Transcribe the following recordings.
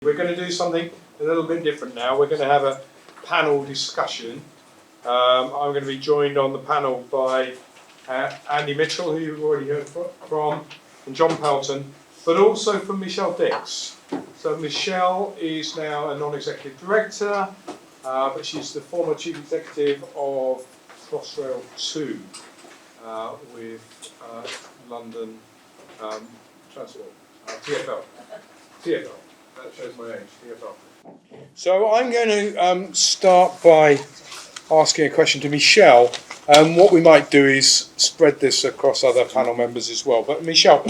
We're going to do something a little bit different now. We're going to have a panel discussion. I'm going to be joined on the panel by Andy Mitchell, who you've already heard from, and John Pelton, but also from Michele Dix. So Michele is now a non-executive director, but she's the former chief executive of Crossrail 2 with London Transport, TfL. TfL, that shows my age, TfL. So I'm going to start by asking a question to Michele. What we might do is spread this across other panel members as well. But Michele,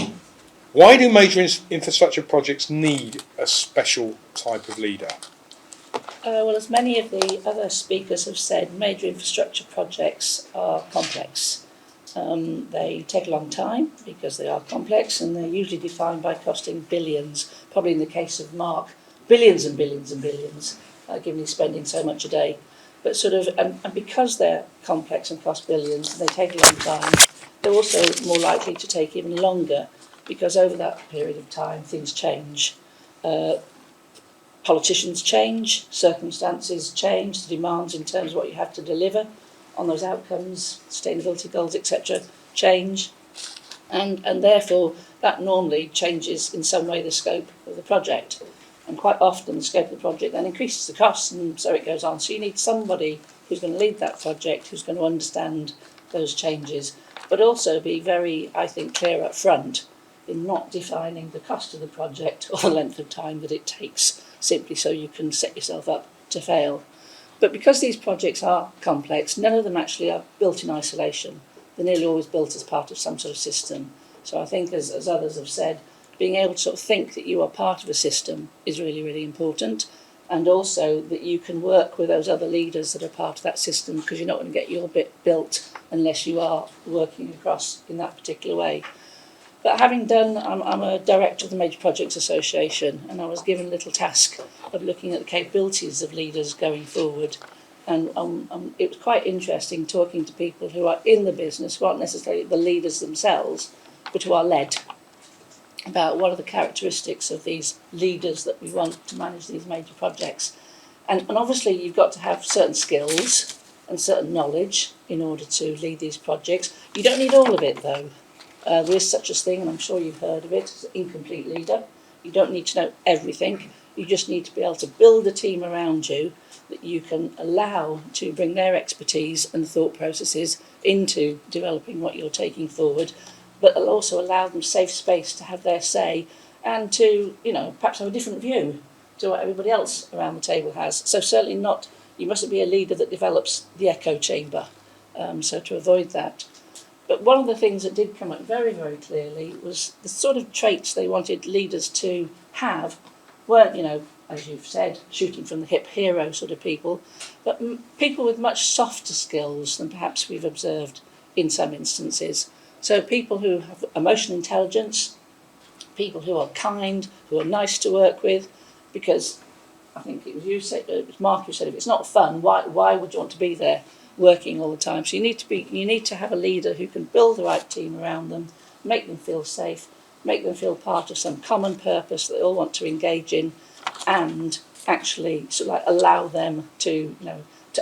why do major infrastructure projects need a special type of leader? Well, as many of the other speakers have said, major infrastructure projects are complex. They take a long time because they are complex, and they're usually defined by costing billions, probably in the case of Mark, billions and billions and billions, given he's spending so much a day. But and because they're complex and cost billions, and they take a long time, they're also more likely to take even longer, because over that period of time, things change. Politicians change, circumstances change, the demands in terms of what you have to deliver on those outcomes, sustainability goals, etc., change. And therefore, that normally changes in some way the scope of the project. And quite often the scope of the project then increases the costs, and so it goes on. So you need somebody who's going to lead that project, who's going to understand those changes, but also be very, I think, clear up front in not defining the cost of the project or the length of time that it takes, simply so you can set yourself up to fail. But because these projects are complex, none of them actually are built in isolation. They're nearly always built as part of some sort of system. So I think, as others have said, being able to sort of think that you are part of a system is really, really important, and also that you can work with those other leaders that are part of that system, because you're not going to get your bit built unless you are working across in that particular way. But having done, I'm a director of the Major Projects Association, and I was given a little task of looking at the capabilities of leaders going forward. And it was quite interesting talking to people who are in the business, who aren't necessarily the leaders themselves, but who are led, about what are the characteristics of these leaders that we want to manage these major projects. And obviously you've got to have certain skills and certain knowledge in order to lead these projects. You don't need all of it, though. There is such a thing, and I'm sure you've heard of it, as an incomplete leader. You don't need to know everything. You just need to be able to build a team around you that you can allow to bring their expertise and thought processes into developing what you're taking forward, but it'll also allow them safe space to have their say and to, perhaps have a different view to what everybody else around the table has. So certainly not, you mustn't be a leader that develops the echo chamber, so to avoid that. But one of the things that did come up very, very clearly was the sort of traits they wanted leaders to have weren't, as you've said, shooting from the hip hero sort of people, but people with much softer skills than perhaps we've observed in some instances. So people who have emotional intelligence, people who are kind, who are nice to work with, because I think it was Mark who said, if it's not fun, why would you want to be there working all the time? So you need to have a leader who can build the right team around them, make them feel safe, make them feel part of some common purpose that they all want to engage in, and actually sort of like allow them to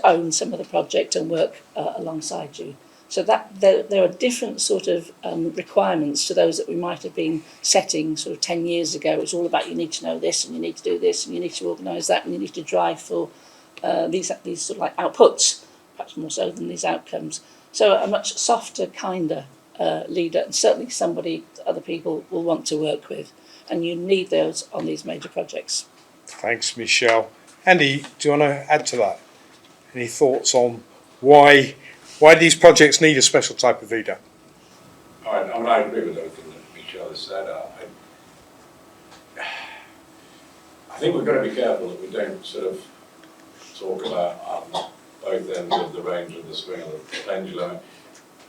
own some of the project and work alongside you. So that there are different sort of requirements to those that we might have been setting sort of 10 years ago. It's all about you need to know this, and you need to do this, and you need to organise that, and you need to drive for these sort of like outputs, perhaps more so than these outcomes. So a much softer, kinder leader, and certainly somebody that other people will want to work with. And you need those on these major projects. Thanks, Michele. Andy, do you want to add to that? Any thoughts on why these projects need a special type of leader? I agree with everything that Michele has said. I think we've got to be careful that we don't sort of talk about both ends of the range of the swing of the pendulum.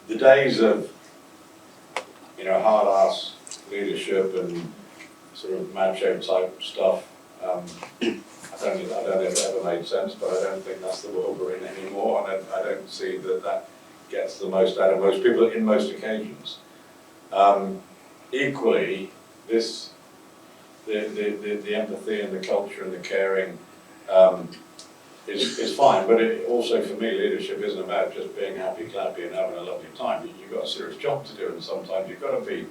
The days of hard-ass leadership and sort of macho type stuff, I don't think it ever made sense, but I don't think that's the world we're in anymore, and I don't see that gets the most out of most people in most occasions. Equally, this the empathy and the culture and the caring is fine, but it also, for me, leadership isn't about just being happy, clappy and having a lovely time. You've got a serious job to do, and sometimes you've got to be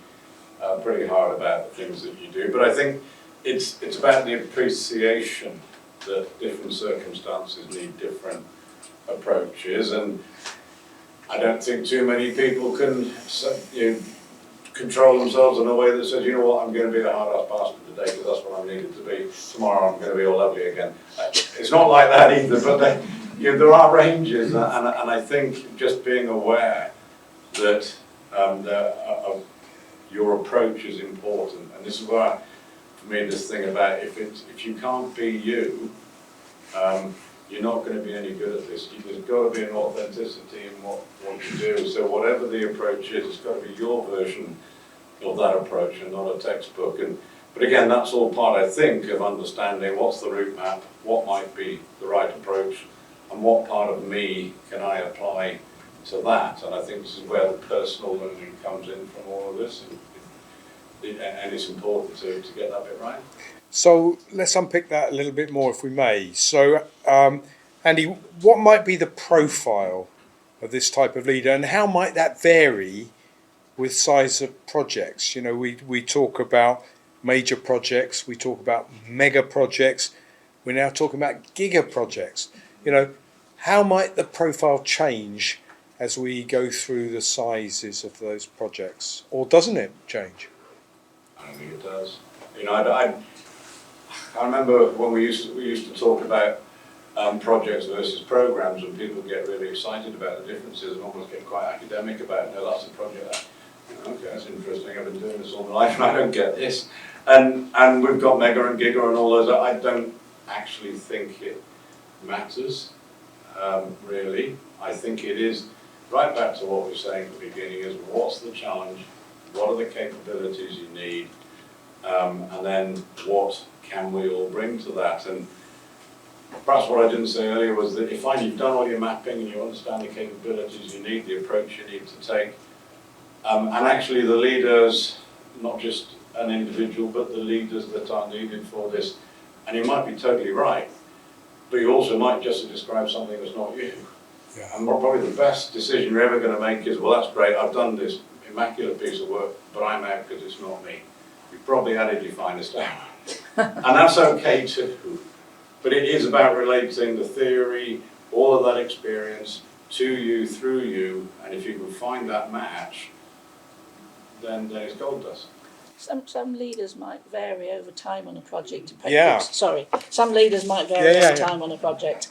pretty hard about the things that you do. But I think it's about the appreciation that different circumstances need different approaches, and I don't think too many people can control themselves in a way that says, you know what, I'm going to be a hard-ass bastard today because that's what I'm needed to be. Tomorrow I'm going to be all lovely again. It's not like that either, but there are ranges, and I think just being aware that your approach is important. And this is why, for me, this thing about if you can't be you, you're not going to be any good at this. There's got to be an authenticity in what you do. So whatever the approach is, it's got to be your version of that approach and not a textbook. But again, that's all part, I think, of understanding what's the route map, what might be the right approach, and what part of me can I apply to that. And I think this is where the personal learning comes in from all of this. And it's important to get that bit right. So let's unpick that a little bit more, if we may. So, Andy, what might be the profile of this type of leader, and how might that vary with size of projects? You know, we talk about major projects, we talk about mega projects, we're now talking about giga projects. You know, how might the profile change as we go through the sizes of those projects, or doesn't it change? I don't think it does. You know, I remember when we used to talk about projects versus programs, and people get really excited about the differences and almost get quite academic about it. No, that's a project. Okay, that's interesting. I've been doing this all my life and I don't get this. And we've got mega and giga and all those. I don't actually think it matters, really. I think it is right back to what we were saying at the beginning: is what's the challenge, what are the capabilities you need, and then what can we all bring to that? And perhaps what I didn't say earlier was that if you've done all your mapping and you understand the capabilities you need, the approach you need to take, and actually the leaders, not just an individual, but the leaders that are needed for this, and you might be totally right, but you also might just describe something that's not you. Yeah. And probably the best decision you're ever going to make is, well, that's great, I've done this immaculate piece of work, but I'm out because it's not me. You've probably added your finest hour. And that's okay too. But it is about relating the theory, all of that experience, to you, through you, and if you can find that match, then it's gold dust. Some leaders might vary over time on a project. Yeah. Sorry, some leaders might vary over time on a project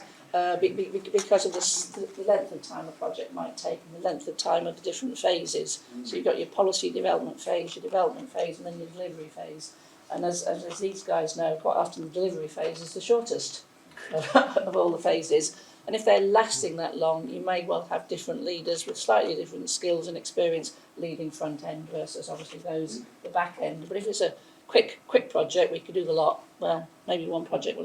because of the length of time a project might take and the length of time of the different phases. So you've got your policy development phase, your development phase, and then your delivery phase. And as these guys know, quite often the delivery phase is the shortest of all the phases. And if they're lasting that long, you may well have different leaders with slightly different skills and experience leading front end versus obviously those the back end. But if it's a quick project, we could do the lot. Well, maybe one project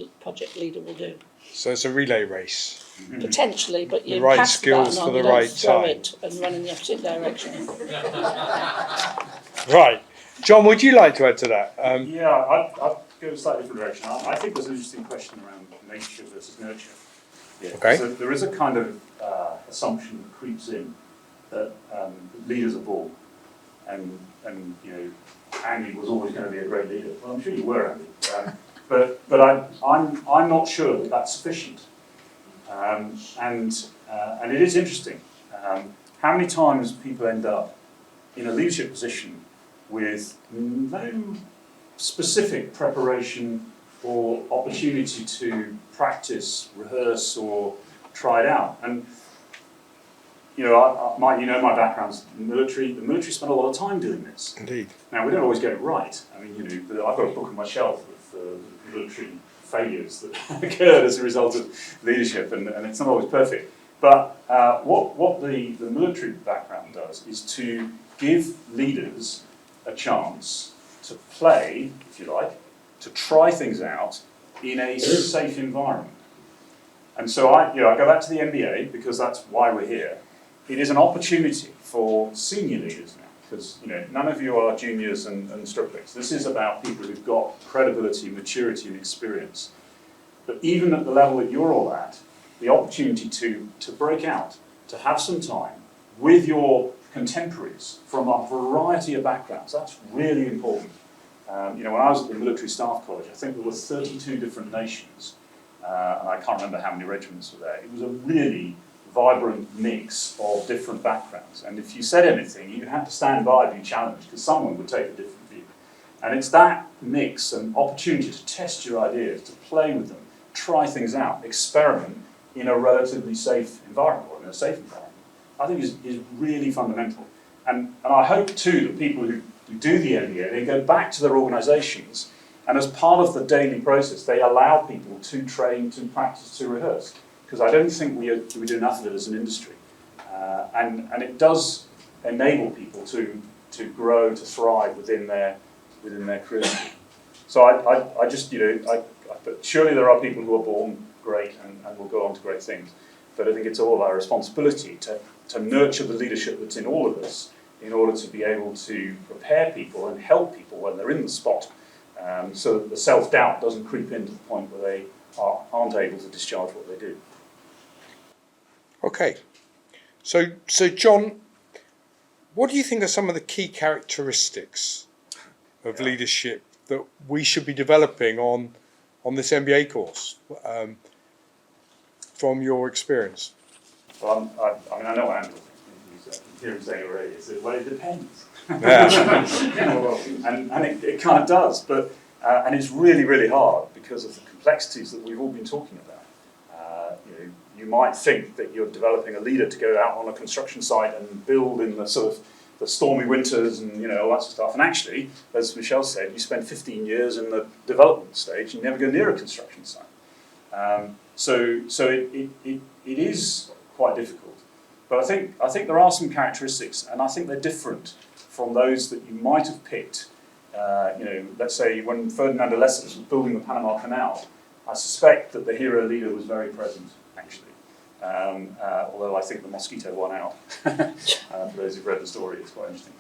leader will do. So it's a relay race. Potentially, but you The right pass the skills baton for on, the you don't right throw time. it and run in the opposite direction. Right. John, would you like to add to that? Yeah, I'd go a slightly different direction. I think there's an interesting question around nature versus nurture. Yeah. Okay. So there is a kind of assumption that creeps in that leaders are born, and you know, Andy was always going to be a great leader. Well, I'm sure you were, Andy. But I'm not sure that that's sufficient. And it is interesting how many times people end up in a leadership position with no specific preparation or opportunity to practice, rehearse, or try it out. And you know, my background's in the military. The military spent a lot of time doing this. Indeed. Now we don't always get it right. I mean, you know, I've got a book on my shelf of military failures that occurred as a result of leadership, and it's not always perfect. But what the military background does is to give leaders a chance to play, if you like, to try things out in a safe environment. And so I go back to the MBA because that's why we're here. It is an opportunity for senior leaders now because none of you are juniors and strucklings. This is about people who've got credibility, maturity, and experience. But even at the level that you're all at, the opportunity to break out, to have some time with your contemporaries from a variety of backgrounds, that's really important. When I was at the military staff college, I think there were 32 different nations, and I can't remember how many regiments were there. It was a really vibrant mix of different backgrounds, and if you said anything, you had to stand by and be challenged, because someone would take a different view. And it's that mix and opportunity to test your ideas, to play with them, try things out, experiment in a relatively safe environment, or in a safe environment, I think is really fundamental. And I hope too that people who do the MBA, they go back to their organisations, and as part of the daily process, they allow people to train, to practice, to rehearse. Because I don't think we do enough of it as an industry. And it does enable people to grow, to thrive within their career. So I just, but surely there are people who are born great and will go on to great things. But I think it's all our responsibility to nurture the leadership that's in all of us in order to be able to prepare people and help people when they're in the spot, so that the self-doubt doesn't creep into the point where they aren't able to discharge what they do. Okay, so John, what do you think are some of the key characteristics of leadership that we should be developing on this MBA course, from your experience? Well, I know what Andrew thinks. You hear him saying already. Well, it depends. Yeah. And it kind of does, but and it's really, really hard because of the complexities that we've all been talking about. You might think that you're developing a leader to go out on a construction site and build in the sort of the stormy winters and all that sort of stuff. And actually, as Michele said, you spend 15 years in the development stage and you never go near a construction site. So it is quite difficult. But I think there are some characteristics, and I think they're different from those that you might have picked. Let's say when Ferdinand de Lesseps was building the Panama Canal, I suspect that the hero leader was very present, actually. Although I think the mosquito won out. For those who've read the story, it's quite interesting.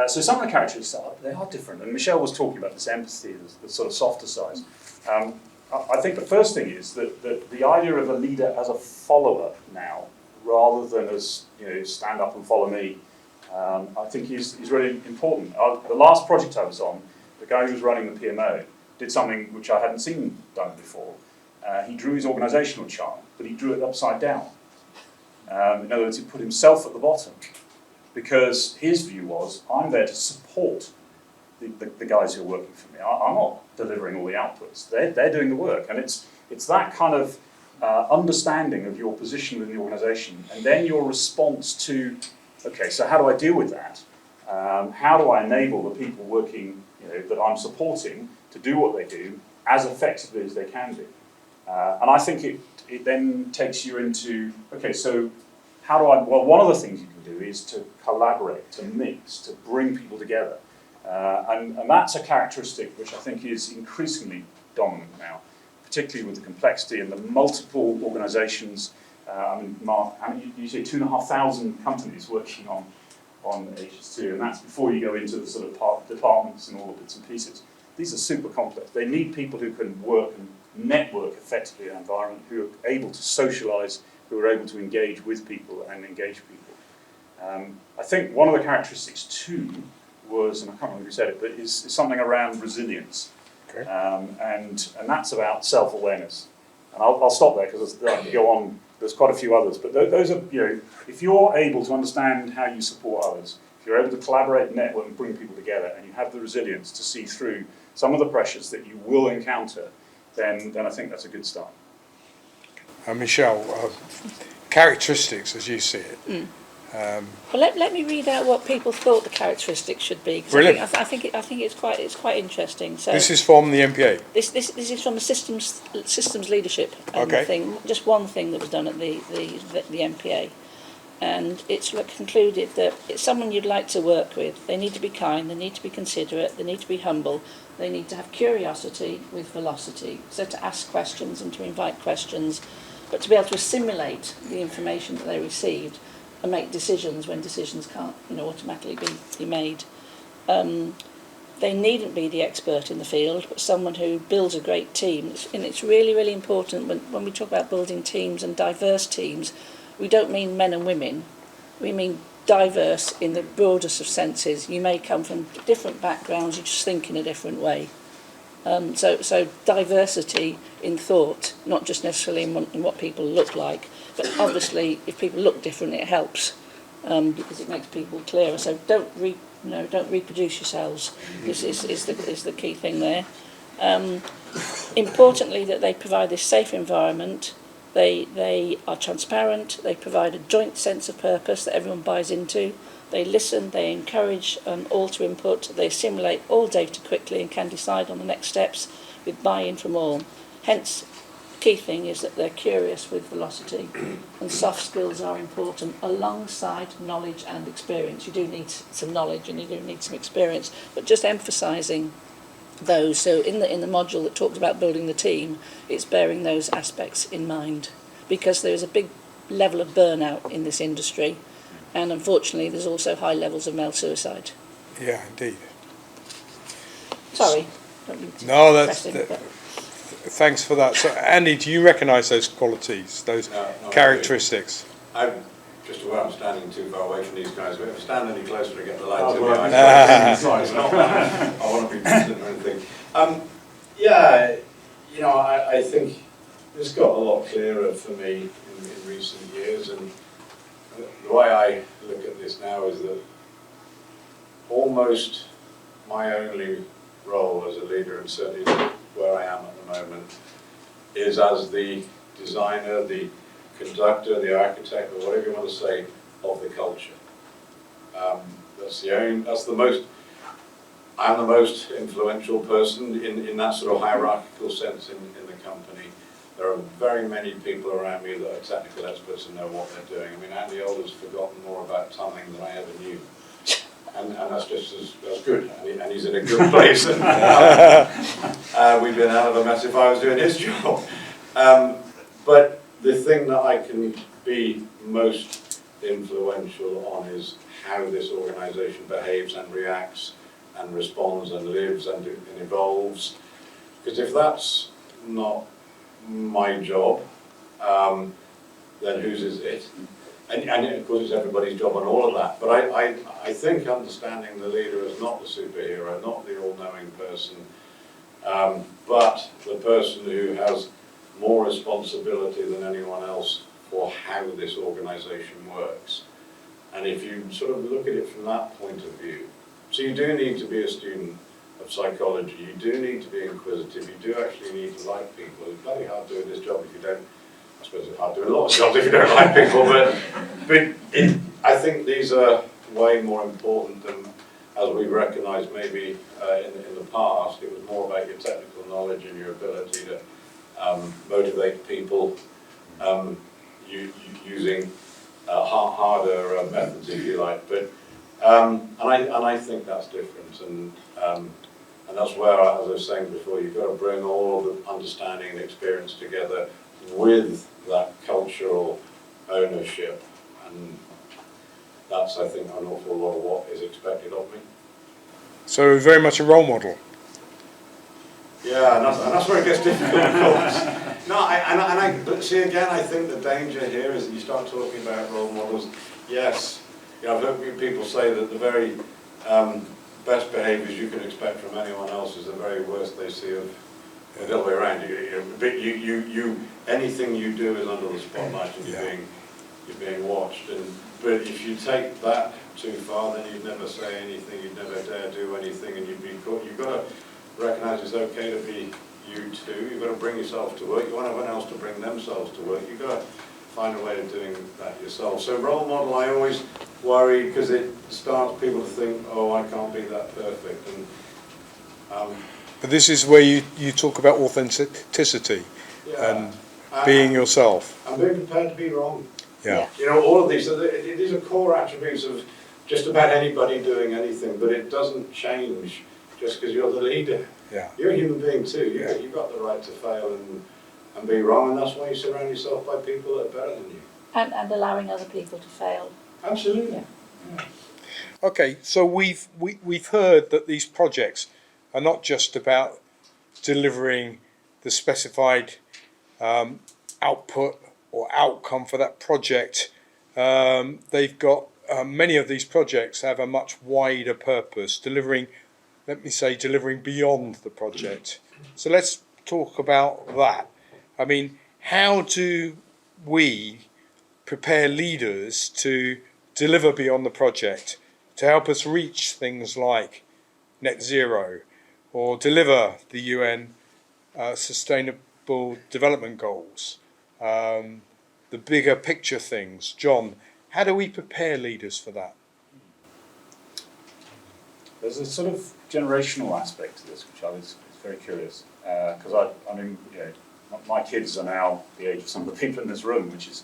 So some of the characteristics they are different, and Michele was talking about this empathy, the sort of softer side. I think the first thing is that the idea of a leader as a follower now, rather than as stand up and follow me, I think is really important. The last project I was on, the guy who was running the PMO did something which I hadn't seen done before. He drew his organisational chart, but he drew it upside down. In other words, he put himself at the bottom, because his view was, I'm there to support the guys who are working for me. I'm not delivering all the outputs. They're doing the work, and it's that kind of understanding of your position within the organisation, and then your response to, okay, so how do I deal with that? How do I enable the people working, that I'm supporting to do what they do as effectively as they can do? And I think it then takes you into, okay, so how do well, one of the things you can do is to collaborate, to mix, to bring people together. And that's a characteristic which I think is increasingly dominant now, particularly with the complexity and the multiple organisations. Mark, you say 2,500 companies working on HS2, and that's before you go into the sort of departments and all the bits and pieces. These are super complex. They need people who can work and network effectively in an environment, who are able to socialise, who are able to engage with people and engage people. I think one of the characteristics too was, and I can't remember who said it, but is something around resilience. Okay. And that's about self-awareness. And I'll stop there because I could go on. There's quite a few others, but those are, if you're able to understand how you support others, if you're able to collaborate, network, and bring people together, and you have the resilience to see through some of the pressures that you will encounter, then I think that's a good start. Michele, characteristics as you see it. Well, let me read out what people thought the characteristics should be. Brilliant. I think it's quite interesting. So This is from the MBA. This is from the systems leadership Okay. thing. Just one thing that was done at the MPA, and it's concluded that it's someone you'd like to work with. They need to be kind. They need to be considerate. They need to be humble. They need to have curiosity with velocity. So to ask questions and to invite questions, but to be able to assimilate the information that they received and make decisions when decisions can't, automatically be made. They needn't be the expert in the field, but someone who builds a great team. And it's really, really important when we talk about building teams and diverse teams, we don't mean men and women. We mean diverse in the broadest of senses. You may come from different backgrounds, you just think in a different way. So diversity in thought, not just necessarily in what people look like, but obviously if people look different, it helps because it makes people clearer. So don't reproduce yourselves. Is the key thing there. Importantly, that they provide this safe environment. They are transparent. They provide a joint sense of purpose that everyone buys into. They listen, they encourage all to input, they assimilate all data quickly and can decide on the next steps with buy-in from all. Hence, the key thing is that they're curious with velocity, and soft skills are important alongside knowledge and experience. You do need some knowledge and you do need some experience, but just emphasising those. So in the module that talks about building the team, it's bearing those aspects in mind, because there is a big level of burnout in this industry. And unfortunately, there's also high levels of male suicide. Yeah, indeed. Sorry. Don't mean to No, press in, but thanks for that. So, Andy, do you recognise those qualities, those characteristics? I'm just aware I'm standing too far away from these guys. If I stand any closer to get the light to me, It's not I want to be distant or anything. I think this got a lot clearer for me in recent years, and the way I look at this now is that almost my only role as a leader, and certainly where I am at the moment, is as the designer, the conductor, the architect, or whatever you want to say, of the culture. I'm the most influential person in that sort of hierarchical sense in the company. There are very many people around me that are technical experts and know what they're doing. I mean, Andy Older's forgotten more about tunneling than I ever knew. And that's just that's good. And he's in a good place. And, we've been out of a mess if I was doing his job. But the thing that I can be most influential on is how this organisation behaves and reacts and responds and lives and evolves. Because if that's not my job, then whose is it? And of course it's everybody's job on all of that. But I think understanding the leader as not the superhero, not the all-knowing person, but the person who has more responsibility than anyone else for how this organisation works. And if you sort of look at it from that point of view, so you do need to be a student of psychology, you do need to be inquisitive, you do actually need to like people. It's bloody hard doing this job if you don't, I suppose it's hard doing a lot of jobs if you don't like people, but I think these are way more important than, as we recognised maybe in the past. It was more about your technical knowledge and your ability to motivate people using harder methods, if you like. But and I think that's different, and that's where, as I was saying before, you've got to bring all of the understanding and experience together with that cultural ownership, and that's, I think, an awful lot of what is expected of me. So very much a role model. Yeah, and that's where it gets difficult, of course. No, but see, again, I think the danger here is that you start talking about role models. Yes, I've heard people say that the very best behaviours you can expect from anyone else is the very worst they see of the other way around. Anything you do is under the spotlight, and you're being watched. But if you take that too far, then you'd never say anything, you'd never dare do anything, and you'd be caught. You've got to recognise it's okay to be you too. You've got to bring yourself to work. You want everyone else to bring themselves to work. You've got to find a way of doing that yourself. So role model, I always worry because it starts people to think, oh, I can't be that perfect. And But this is where you talk about authenticity and being yourself. And being prepared to be wrong. Yeah. All of these are core attributes of just about anybody doing anything, but it doesn't change just because you're the leader. Yeah. You're a human being too. You've got the right to fail and be wrong, and that's why you surround yourself by people that are better than you. and allowing other people to fail. Absolutely. Okay, so we've heard that these projects are not just about delivering the specified output or outcome for that project. They've got many of these projects have a much wider purpose, delivering beyond the project. So let's talk about that. I mean, how do we prepare leaders to deliver beyond the project, to help us reach things like net zero or deliver the UN Sustainable Development Goals, the bigger picture things? John, how do we prepare leaders for that? There's a sort of generational aspect to this, which I was very curious, because I mean, you know, my kids are now the age of some of the people in this room, which is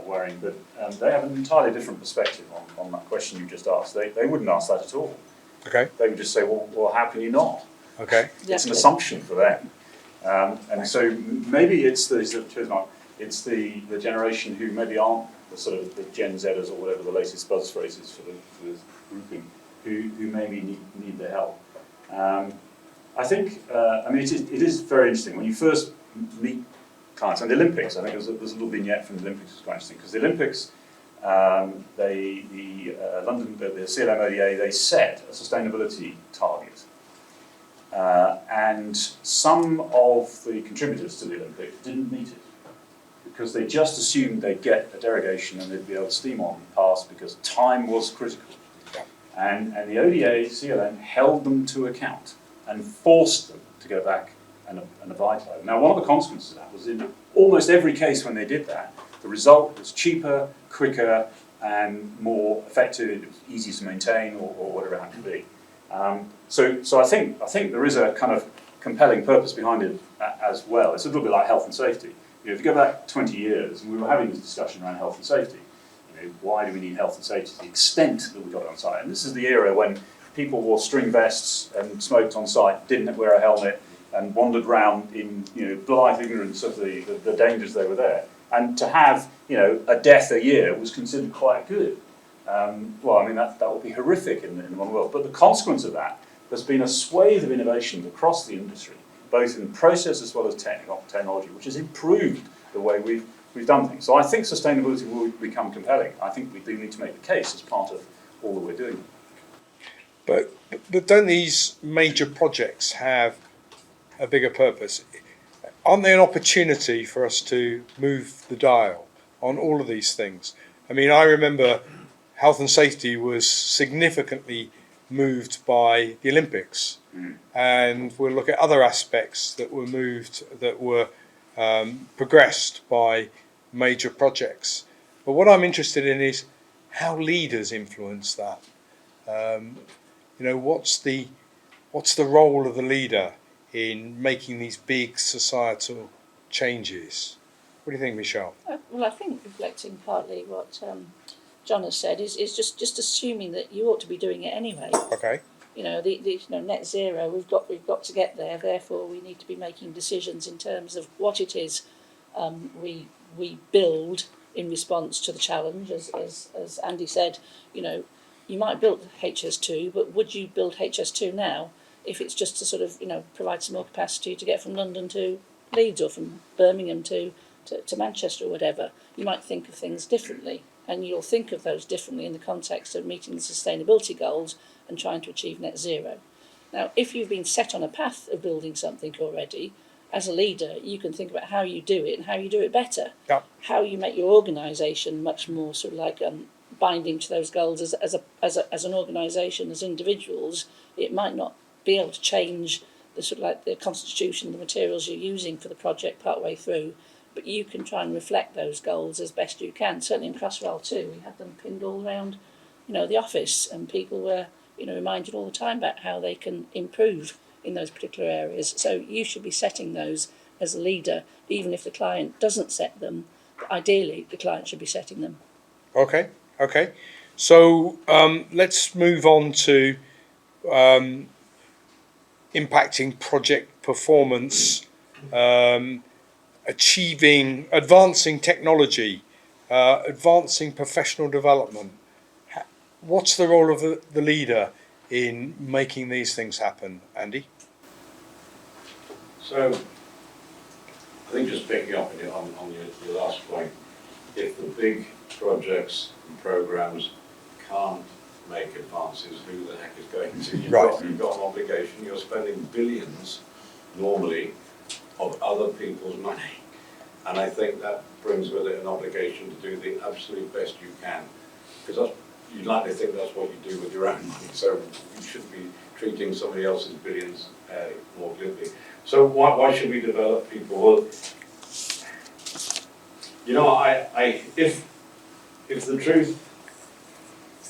worrying, but they have an entirely different perspective on that question you just asked. They wouldn't ask that at all. Okay. They would just say, well, how can you not? Okay. It's an assumption for them. And so maybe it's the generation who maybe aren't the sort of the Gen Zers or whatever the latest buzz phrase is for the grouping, who maybe need their help. I think, I mean, it is very interesting. When you first meet clients, and the Olympics, I think there's a little vignette from the Olympics that's quite interesting, because the Olympics, the CLM ODA, they set a sustainability target. And some of the contributors to the Olympics didn't meet it, because they just assumed they'd get a derogation and they'd be able to steam on past because time was critical. And the ODA, CLM, held them to account and forced them to go back and abide by it. Now, one of the consequences of that was in almost every case when they did that, the result was cheaper, quicker, and more effective. It was easy to maintain, or whatever it happened to be. So I think there is a kind of compelling purpose behind it as well. It's a little bit like health and safety. You know, if you go back 20 years, and we were having this discussion around health and safety, you know, why do we need health and safety to the extent that we got it on site? And this is the era when people wore string vests and smoked on site, didn't wear a helmet, and wandered around in, you know, blithe ignorance of the dangers they were there. And to have, you know, a death a year was considered quite good. Well, I mean, that would be horrific in the modern world. But the consequence of that, there's been a swathe of innovation across the industry, both in process as well as technology, which has improved the way we've done things. So I think sustainability will become compelling. I think we do need to make the case as part of all that we're doing. But don't these major projects have a bigger purpose? Aren't they an opportunity for us to move the dial on all of these things? I mean, I remember health and safety was significantly moved by the Olympics, and we'll look at other aspects that were moved, that were progressed by major projects. But what I'm interested in is how leaders influence that. You know, what's the role of the leader in making these big societal changes? What do you think, Michele? Well, I think reflecting partly what John has said is just assuming that you ought to be doing it anyway. Okay. You know, the net zero, we've got to get there. Therefore, we need to be making decisions in terms of what it is we build in response to the challenge. As Andy said, you know, you might build HS2, but would you build HS2 now if it's just to sort of, you know, provide some more capacity to get from London to Leeds or from Birmingham to Manchester or whatever? You might think of things differently, and you'll think of those differently in the context of meeting the sustainability goals and trying to achieve net zero. Now, if you've been set on a path of building something already, as a leader, you can think about how you do it and how you do it better. Yeah. How you make your organisation much more sort of like binding to those goals as an organisation, as individuals. It might not be able to change the sort of like the constitution, the materials you're using for the project partway through, but you can try and reflect those goals as best you can. Certainly in Crossrail too, we had them pinned all around, you know, the office, and people were, you know, reminded all the time about how they can improve in those particular areas. So you should be setting those as a leader, even if the client doesn't set them. Ideally, the client should be setting them. Okay. So let's move on to impacting project performance, advancing technology, advancing professional development. what's the role of the leader in making these things happen, Andy? So, I think just picking up on your last point, if the big projects and programs can't make advances, who the heck is going to? You've got an obligation, you're spending billions normally of other people's money. And I think that brings with it an obligation to do the absolute best you can. Because you'd like to think that's what you do with your own money, so you shouldn't be treating somebody else's billions more glibly. So why should we develop people? Well, you know, if the truth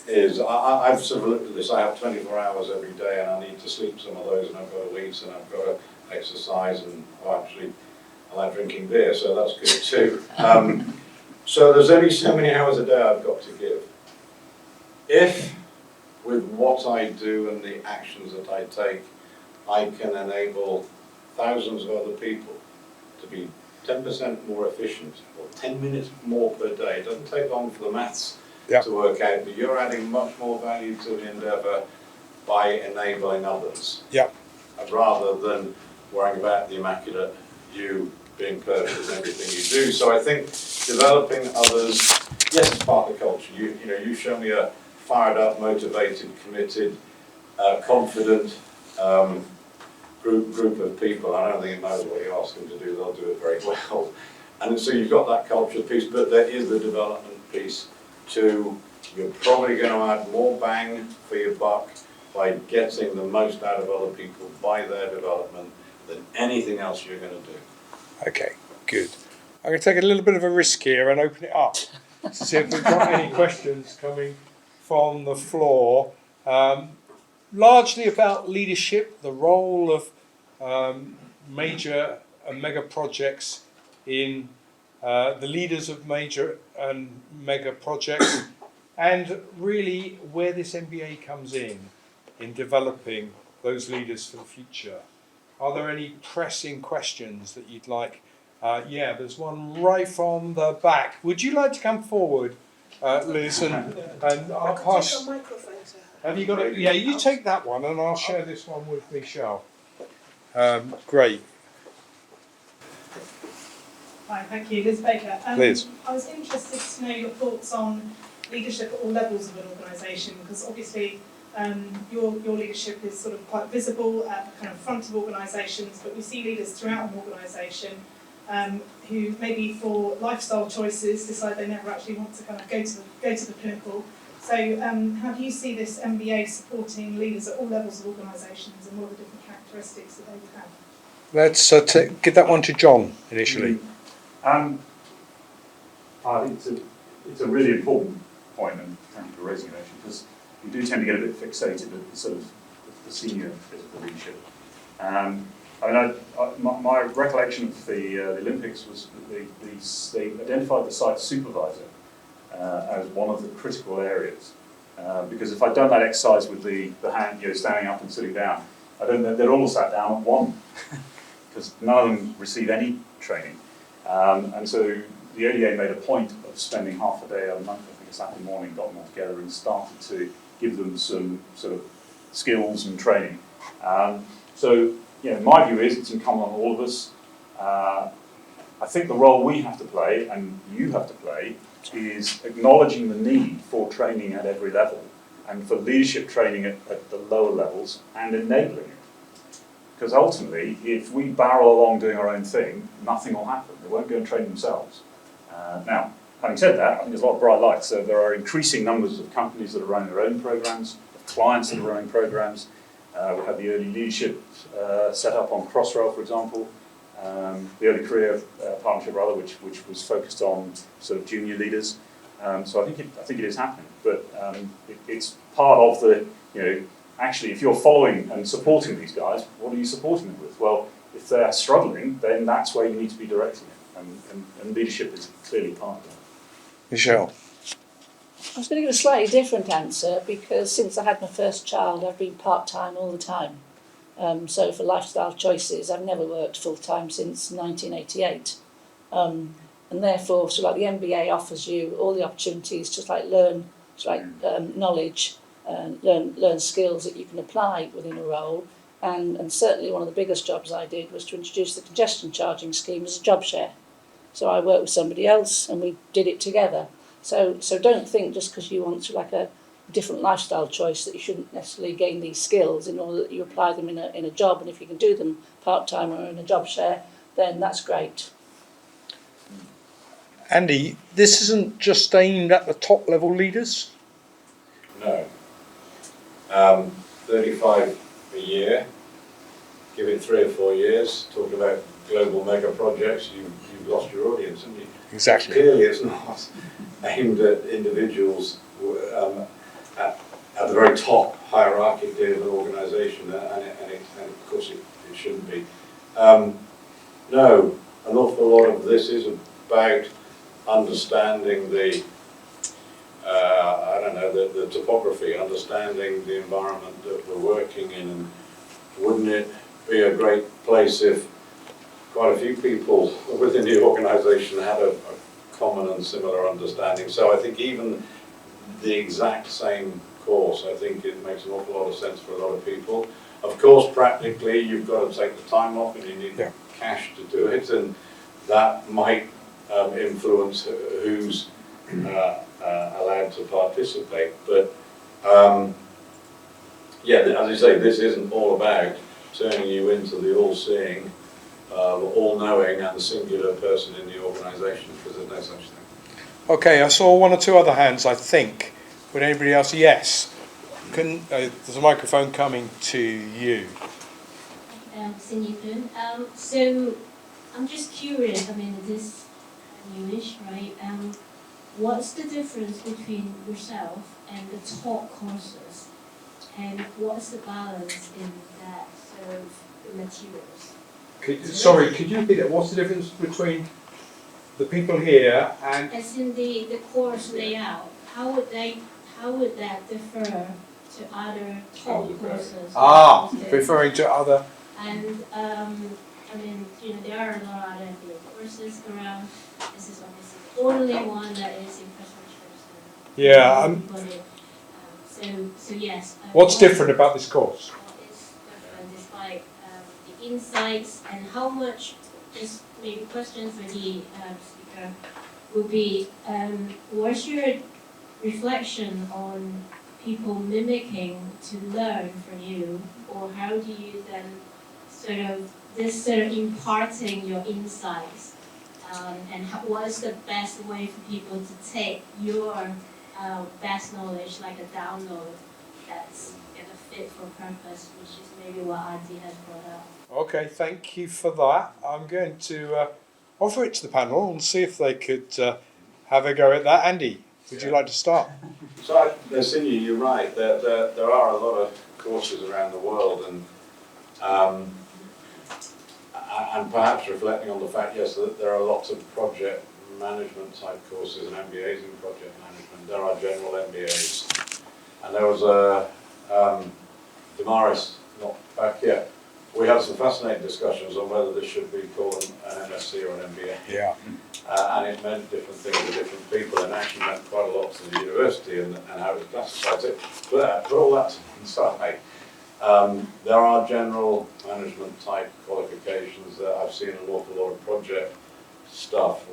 is, I've sort of looked at this, I have 24 hours every day and I need to sleep some of those, and I've got to eat and I've got to exercise, and actually I like drinking beer, so that's good too. So there's only so many hours a day I've got to give. If with what I do and the actions that I take, I can enable thousands of other people to be 10% more efficient, or 10 minutes more per day. It doesn't take long for the maths to work out, but you're adding much more value to the endeavour by enabling others. Rather than worrying about the immaculate you being perfect in everything you do. So I think developing others, yes, it's part of the culture. You show me a fired up, motivated, committed, confident group of people. I don't think it matters what you ask them to do, they'll do it very well. And so you've got that culture piece, but there is the development piece too. You're probably going to add more bang for your buck by getting the most out of other people by their development than anything else you're going to do. Okay, good. I'm going to take a little bit of a risk here and open it up to see if we've got any questions coming from the floor. Largely about leadership, the role of major and mega projects in the leaders of major and mega projects, and really where this MBA comes in developing those leaders for the future. Are there any pressing questions that you'd like? Yeah, there's one right from the back. Would you like to come forward, Liz? And I'll pass. Take a microphone to her. Have you got it? Yeah, you take that one, and I'll share this one with Michele. Great. Hi, thank you, Liz Baker. Liz. I was interested to know your thoughts on leadership at all levels of an organisation, because obviously your leadership is sort of quite visible at the kind of front of organisations, but we see leaders throughout an organisation who maybe for lifestyle choices decide they never actually want to kind of go to the pinnacle. So how do you see this MBA supporting leaders at all levels of organisations, and what are the different characteristics that they would have? Let's give that one to John initially. I think it's a really important point, and thank you for raising it actually, because you do tend to get a bit fixated at the sort of the senior bit of the leadership. My recollection of the Olympics was that they identified the site supervisor as one of the critical areas. Because if I'd done that exercise with the hand, standing up and sitting down, I don't know, they'd all sat down at one, because none of them receive any training. And so the ODA made a point of spending half a day a month, I think a Saturday morning, got them all together and started to give them some sort of skills and training. So, my view is it's incumbent on all of us. I think the role we have to play, and you have to play, is acknowledging the need for training at every level, and for leadership training at the lower levels, and enabling it. Because ultimately, if we barrel along doing our own thing, nothing will happen. They won't go and train themselves. Now, having said that, I think there's a lot of bright lights. So there are increasing numbers of companies that are running their own programs, of clients that are running programs. We have the early leadership set up on Crossrail, for example. The early career partnership, rather, which was focused on sort of junior leaders. So I think it is happening, but it's part of the actually, if you're following and supporting these guys, what are you supporting them with? Well, if they're struggling, then that's where you need to be directing it, and leadership is clearly part of that. Michele. I was going to give a slightly different answer, because since I had my first child, I've been part-time all the time. So for lifestyle choices, I've never worked full-time since 1988. And therefore, so like the MBA offers you all the opportunities to learn It's like knowledge, learn skills that you can apply within a role. And certainly one of the biggest jobs I did was to introduce the congestion charging scheme as a job share. So I worked with somebody else and we did it together. So don't think just because you want to like a different lifestyle choice that you shouldn't necessarily gain these skills in order that you apply them in a job, and if you can do them part-time or in a job share, then that's great. Andy, this isn't just aimed at the top level leaders? No. 35 a year, give it 3 or 4 years, talk about global mega projects, you've lost your audience, haven't you? Exactly. Clearly it's not aimed at individuals at the very top hierarchically of an organisation, and of course it shouldn't be. No, an awful lot of this is about understanding the the topography, understanding the environment that we're working in, and wouldn't it be a great place if quite a few people within the organisation had a common and similar understanding. So I think even the exact same course, I think it makes an awful lot of sense for a lot of people. Of course, practically, you've got to take the time off and you need cash to do it, and that might influence who's allowed to participate. But yeah, as you say, this isn't all about turning you into the all-seeing, all-knowing and singular person in the organisation, because there's no such thing. Okay, I saw 1 or 2 other hands, I think. Would anybody else? Yes. There's a microphone coming to you. So I'm just curious, I mean, this is newish, right? What's the difference between yourself and the top courses? And what's the balance in that sort of materials? Could you repeat that? What's the difference between the people here and... As in the course layout, how would that differ to other top courses? Referring to other... And I mean, you know, there are a lot of other MBA courses around. This is obviously the only one that is infrastructure. Yeah. So yes. What's different about this course? It's different. It's like the insights and how much. Just maybe question for the speaker would be: what's your reflection on people mimicking to learn from you, or how do you then sort of imparting your insights, and what is the best way for people to take your best knowledge, like a download that's gonna fit for purpose, which is maybe what Andy has brought up. Okay, thank you for that. I'm going to offer it to the panel and see if they could have a go at that. Andy, would you like to start? So, Cindy, you're right. There are a lot of courses around the world, and perhaps reflecting on the fact, yes, that there are lots of project management type courses and MBAs in project management. There are general MBAs, and there was a Damaris, not back yet. We had some fascinating discussions on whether this should be called an MSc or an MBA. Yeah. And it meant different things to different people, and actually meant quite a lot to the university and how it was classified. But all that to one side, there are general management type qualifications that I've seen an awful lot of project stuff.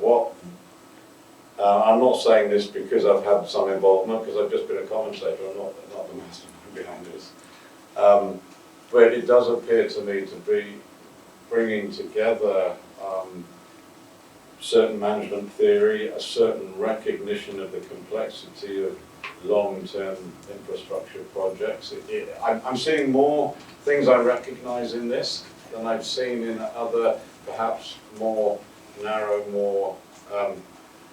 I'm not saying this because I've had some involvement, because I've just been a commentator, I'm not the mastermind behind this. But it does appear to me to be bringing together certain management theory, a certain recognition of the complexity of long-term infrastructure projects. I'm seeing more things I recognise in this than I've seen in other, perhaps more narrow, more...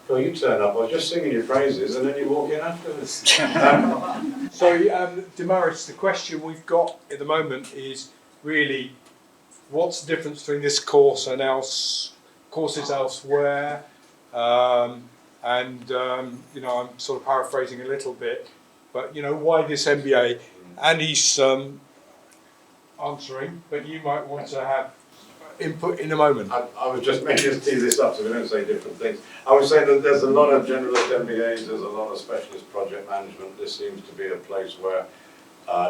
Well, you turn up, I was just singing your praises, and then you walk in afterwards. Sorry, Damaris, the question we've got at the moment is really, what's the difference between this course and courses elsewhere? You know, I'm sort of paraphrasing a little bit, but you know, why this MBA? And he's answering, but you might want to have input in a moment. I was just making us tee this up so we don't say different things. I was saying that there's a lot of generalist MBAs, there's a lot of specialist project management. This seems to be a place where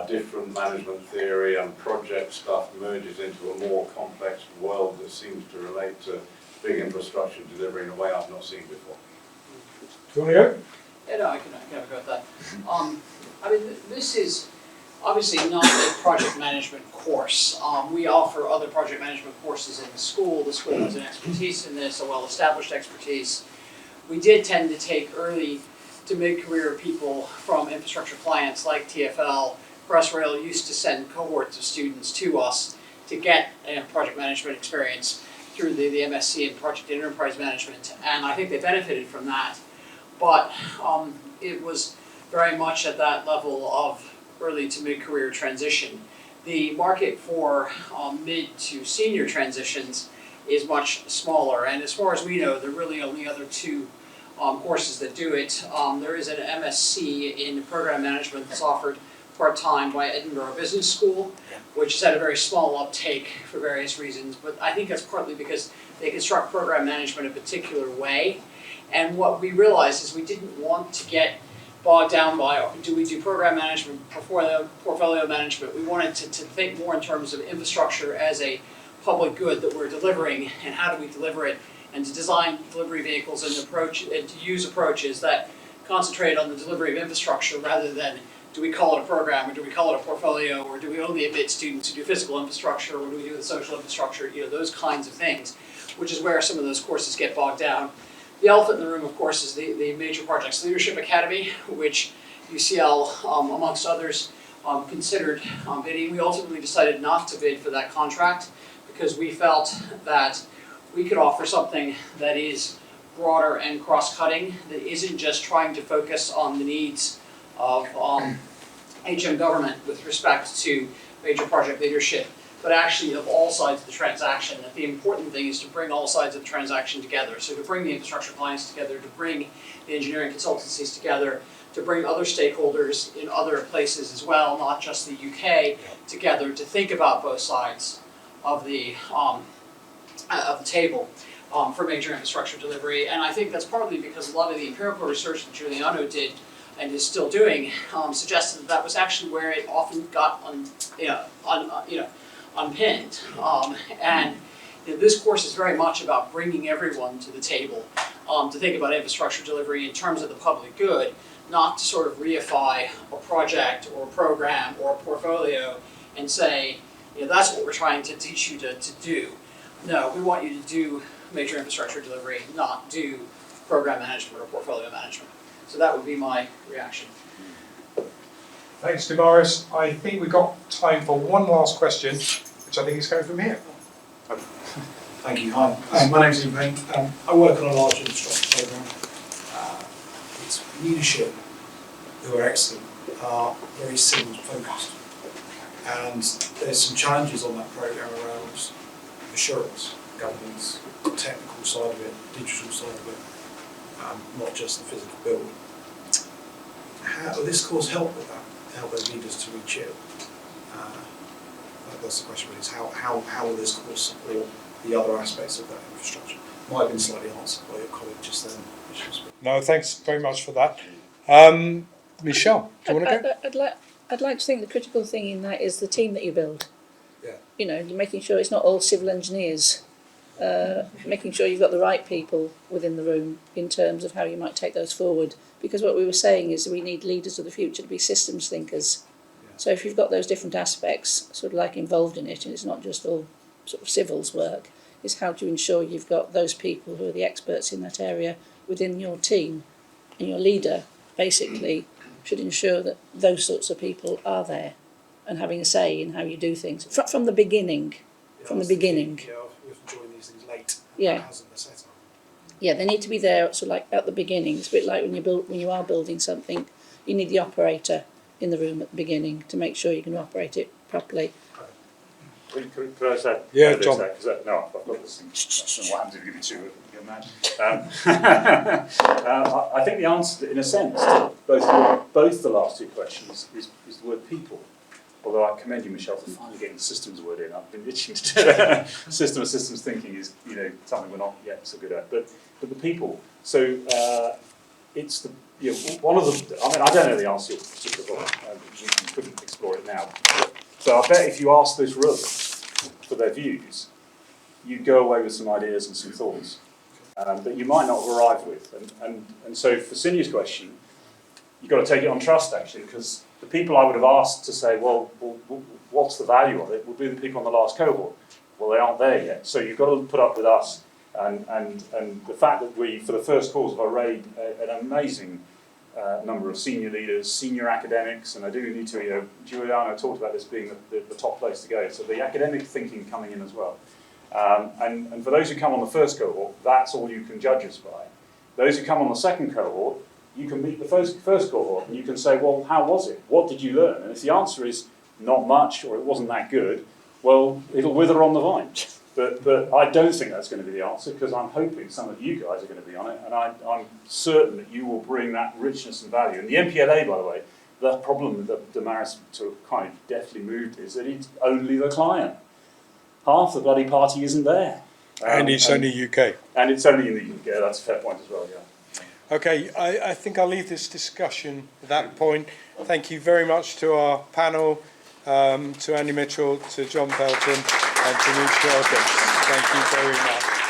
different management theory and project stuff merges into a more complex world that seems to relate to big infrastructure delivery in a way I've not seen before. Do you want to go? Yeah, no, I can have a go at that. I mean, this is obviously not a project management course. We offer other project management courses in the school. The school has an expertise in this, a well-established expertise. We did tend to take early to mid-career people from infrastructure clients like TfL. Crossrail used to send cohorts of students to us to get project management experience through the MSc in Project and Enterprise Management, and I think they benefited from that. But it was very much at that level of early to mid-career transition. The market for mid to senior transitions is much smaller, and as far as we know, there are really only other two courses that do it. There is an MSc in program management that's offered part-time by Edinburgh Business School, which has had a very small uptake for various reasons, but I think that's partly because they construct program management a particular way. And what we realized is we didn't want to get bogged down by, do we do program management, portfolio management? We wanted to think more in terms of infrastructure as a public good that we're delivering, and how do we deliver it, and to design delivery vehicles and to use approaches that concentrate on the delivery of infrastructure rather than do we call it a program, or do we call it a portfolio, or do we only admit students who do physical infrastructure, or do we do the social infrastructure, those kinds of things, which is where some of those courses get bogged down. The elephant in the room, of course, is the Major Projects Leadership Academy, which UCL, amongst others, considered bidding. We ultimately decided not to bid for that contract because we felt that we could offer something that is broader and cross-cutting, that isn't just trying to focus on the needs of HM government with respect to major project leadership, but actually of all sides of the transaction. That the important thing is to bring all sides of the transaction together. So to bring the infrastructure clients together, to bring the engineering consultancies together, to bring other stakeholders in other places as well, not just the UK, together to think about both sides of the table for major infrastructure delivery. And I think that's partly because a lot of the empirical research that Giuliano did and is still doing suggested that was actually where it often got unpinned. And this course is very much about bringing everyone to the table to think about infrastructure delivery in terms of the public good, not to sort of reify a project or a program or a portfolio and say, that's what we're trying to teach you to do. No, we want you to do major infrastructure delivery, not do program management or portfolio management. So that would be my reaction. Thanks, Damaris. I think we've got time for one last question, which I think is coming from here. Thank you. Hi, my name's Ian Payne. I work on a large infrastructure programme. Its leadership, who are excellent, are very civil focused. And there's some challenges on that programme around assurance, governance, the technical side of it, digital side of it, not just the physical build. How will this course help with that? Help those leaders to reach it? That's the question, really, is how will this course support the other aspects of that infrastructure? Might have been slightly answered by your colleague just then. No, thanks very much for that. Michele, do you want to go? I'd like to think the critical thing in that is the team that you build. Yeah. Making sure it's not all civil engineers. Making sure you've got the right people within the room in terms of how you might take those forward. Because what we were saying is we need leaders of the future to be systems thinkers. Yeah. So if you've got those different aspects sort of like involved in it, and it's not just all sort of civils work, is how to ensure you've got those people who are the experts in that area within your team. And your leader basically should ensure that those sorts of people are there and having a say in how you do things from the beginning. Yeah, from the beginning. We often join these things late. Yeah. As in the setup. Yeah, they need to be there sort of like at the beginning. It's a bit like when you are building something, you need the operator in the room at the beginning to make sure you can operate it properly. Could I say? Yeah, John. No, I've got this thing. I don't know what happens if you give me two. You're mad. I think the answer, in a sense, to both the last two questions is the word people. although I commend you, Michele, for finally getting the systems word in. I've been itching to do that. Systems thinking is, something we're not yet so good at. But the people. So it's the, one of the, I don't know the answer to your particular problem. We couldn't explore it now. So I bet if you ask this room for their views, you'd go away with some ideas and some thoughts that you might not have arrived with. And so for Cinya's question, you've got to take it on trust, actually, because the people I would have asked to say, well, what's the value of it, would be the people on the last cohort. Well, they aren't there yet. So you've got to put up with us. And the fact that we, for the first course, have arrayed an amazing number of senior leaders, senior academics, and I do need to, Giuliano talked about this being the top place to go. So the academic thinking coming in as well. And for those who come on the first cohort, that's all you can judge us by. Those who come on the second cohort, you can meet the first cohort and you can say, well, how was it? What did you learn? And if the answer is not much or it wasn't that good, well, it'll wither on the vine. But I don't think that's going to be the answer, because I'm hoping some of you guys are going to be on it, and I'm certain that you will bring that richness and value. And the MPLA, by the way, the problem that Damaris sort of kind of deftly moved is that it's only the client. Half the bloody party isn't there. And it's only UK. And it's only in the UK, that's a fair point as well, yeah. Okay, I think I'll leave this discussion at that point. Thank you very much to our panel, to Andy Mitchell, to John Pelton, and to Michele. Thank you very much.